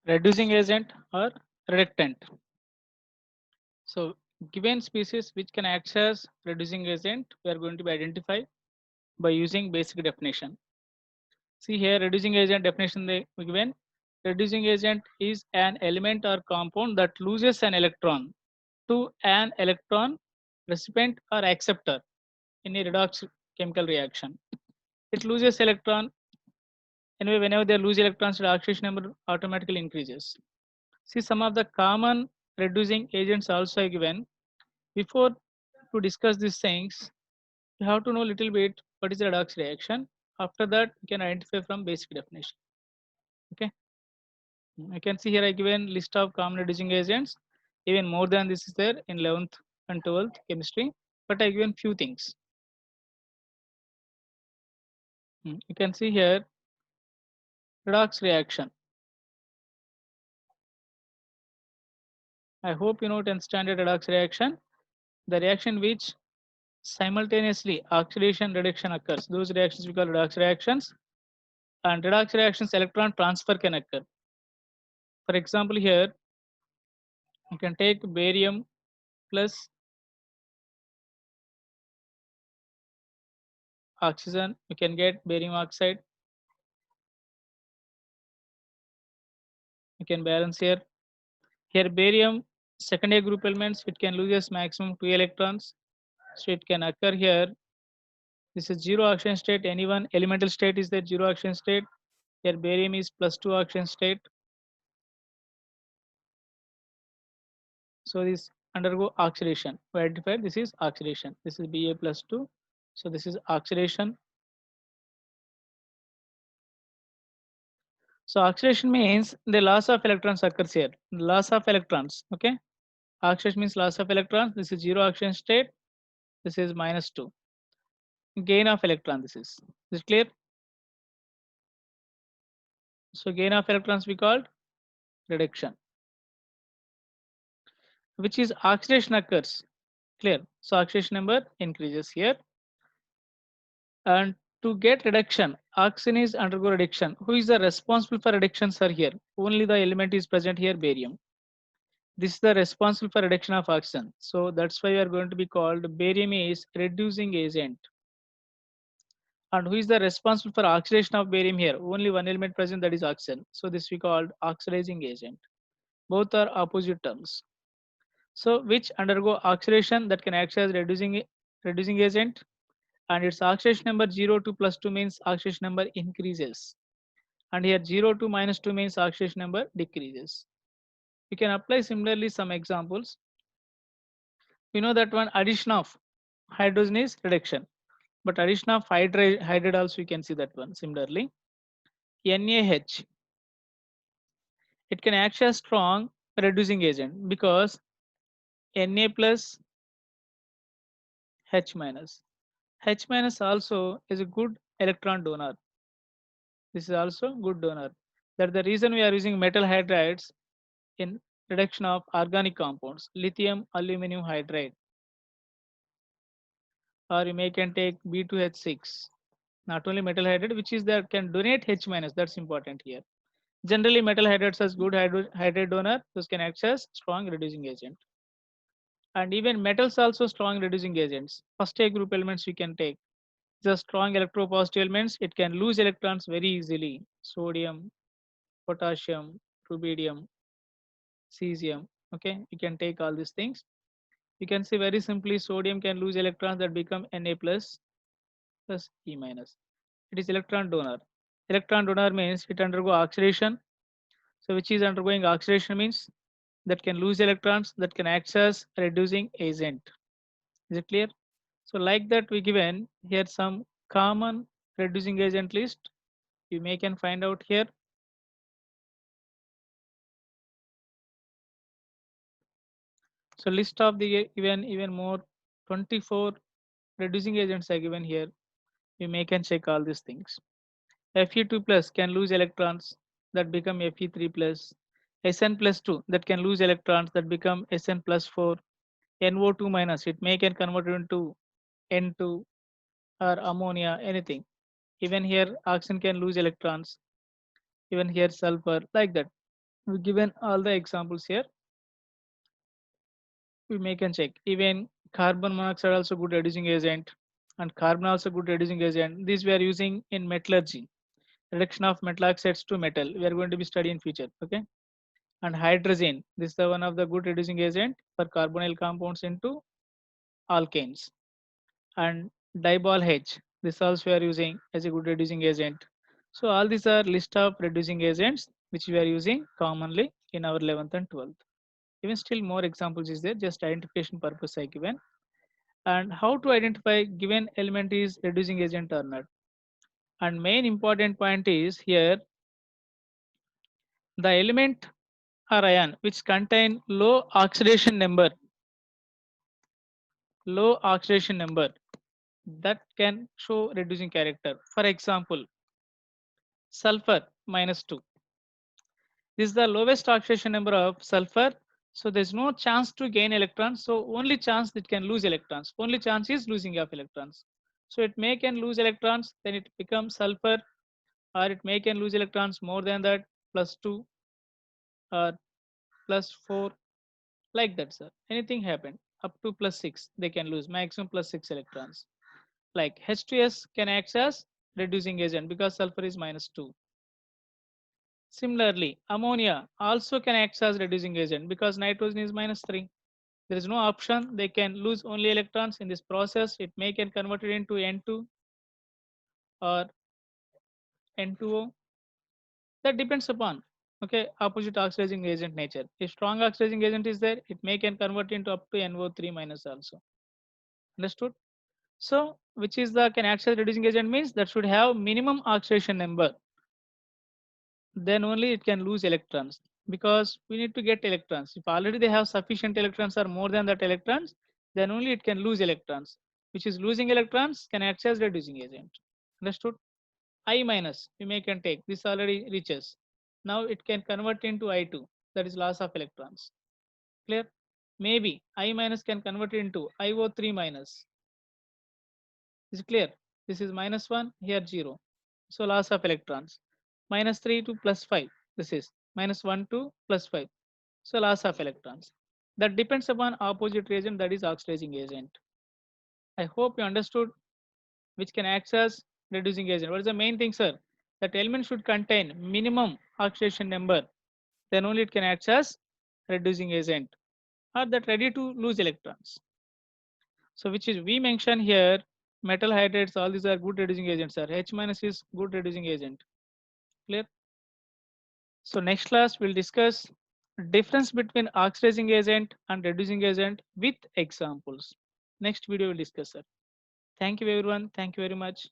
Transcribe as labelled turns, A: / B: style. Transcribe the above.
A: reducing agent or reductant. So given species which can act as reducing agent, we are going to be identify by using basic definition. See here, reducing agent definition they given. Reducing agent is an element or compound that loses an electron to an electron recipient or acceptor in a redox chemical reaction. It loses electron. Anyway, whenever they lose electrons, the oxidation number automatically increases. See, some of the common reducing agents also given. Before to discuss these things, you have to know a little bit what is the redox reaction. After that, you can identify from basic definition. Okay, you can see here I given list of common reducing agents. Even more than this is there in 11th and 12th chemistry, but I given few things. You can see here redox reaction. I hope you know 10th standard redox reaction. The reaction which simultaneously oxidation reduction occurs. Those reactions we call redox reactions. And redox reactions electron transfer can occur. For example, here you can take barium plus oxygen. You can get barium oxide. You can balance here. Here barium secondary group elements it can lose maximum 2 electrons. So it can occur here. This is zero oxidation state. Any one elemental state is the zero oxidation state. Here barium is +2 oxidation state. So this undergo oxidation. We identified this is oxidation. This is Ba+2. So this is oxidation. So oxidation means the loss of electrons occurs here. Loss of electrons. Okay. Oxidation means loss of electrons. This is zero oxidation state. This is -2. Gain of electron. This is clear. So gain of electrons we called reduction, which is oxidation occurs. Clear. So oxidation number increases here. And to get reduction, oxygen is undergo reduction. Who is the responsible for reductions are here? Only the element is present here, barium. This is the responsible for reduction of oxygen. So that's why we are going to be called barium is reducing agent. And who is the responsible for oxidation of barium here? Only one element present, that is oxygen. So this we called oxidizing agent. Both are opposite terms. So which undergo oxidation that can act as reducing agent, and its oxidation number 0 to +2 means oxidation number increases, and here 0 to -2 means oxidation number decreases. We can apply similarly some examples. We know that one addition of hydrogen is reduction, but addition of hydride also we can see that one similarly. NaH, it can act as strong reducing agent because Na plus H minus. H minus also is a good electron donor. This is also good donor. That's the reason we are using metal hydrides in reduction of organic compounds, lithium aluminum hydride, or you may can take B2H6. Not only metal hydride, which is that can donate H minus. That's important here. Generally, metal hydrides as good hydride donor. Those can act as strong reducing agent. And even metals also strong reducing agents. First A group elements we can take. The strong electropositive elements, it can lose electrons very easily. Sodium, potassium, rubidium, cesium. Okay, you can take all these things. You can see very simply sodium can lose electrons that become Na plus E minus. It is electron donor. Electron donor means it undergo oxidation. So which is undergoing oxidation means that can lose electrons that can act as reducing agent. Is it clear? So like that we given here some common reducing agent list. You may can find out here. So list of the even more 24 reducing agents are given here. You may can check all these things. Fe2 plus can lose electrons that become Fe3 plus. Sn plus 2 that can lose electrons that become Sn plus 4. NO2 minus it may can convert into N2 or ammonia, anything. Even here oxygen can lose electrons. Even here sulfur, like that. We given all the examples here. We make and check. Even carbon monoxide also good reducing agent, and carbon also good reducing agent. These we are using in metallurgy. Reduction of metal oxides to metal. We are going to be studying in future. Okay. And hydrogen. This is the one of the good reducing agent for carbonyl compounds into alkanes. And dibol H. This also we are using as a good reducing agent. So all these are list of reducing agents which we are using commonly in our 11th and 12th. Even still more examples is there, just identification purpose I given. And how to identify given element is reducing agent or not. And main important point is here the element or ion which contain low oxidation number that can show reducing character. For example, sulfur -2. This is the lowest oxidation number of sulfur. So there's no chance to gain electrons. So only chance it can lose electrons. Only chance is losing of electrons. So it may can lose electrons, then it becomes sulfur, or it may can lose electrons more than that, +2 or +4, like that, sir. Anything happen up to +6, they can lose maximum +6 electrons. Like H2S can act as reducing agent because sulfur is -2. Similarly, ammonia also can act as reducing agent because nitrogen is -3. There is no option. They can lose only electrons in this process. It may can convert it into N2 or N2O. That depends upon opposite oxidizing agent nature. If strong oxidizing agent is there, it may can convert into up to NO3 minus also. Understood? So which is the can act as reducing agent means that should have minimum oxidation number. Then only it can lose electrons because we need to get electrons. If already they have sufficient electrons or more than that electrons, then only it can lose electrons, which is losing electrons can act as reducing agent. Understood? I minus we may can take this already reaches. Now it can convert into I2, that is loss of electrons. Clear? Maybe I minus can convert into IO3 minus. Is it clear? This is -1, here 0. So loss of electrons. -3 to +5. This is -1 to +5. So loss of electrons. That depends upon opposite reagent, that is oxidizing agent. I hope you understood which can act as reducing agent. What is the main thing, sir? That element should contain minimum oxidation number. Then only it can act as reducing agent or that ready to lose electrons. So which is we mention here metal hydrates, all these are good reducing agents, sir. H minus is good reducing agent. Clear? So next class we'll discuss difference between oxidizing agent and reducing agent with examples. Next video we'll discuss, sir. Thank you everyone. Thank you very much.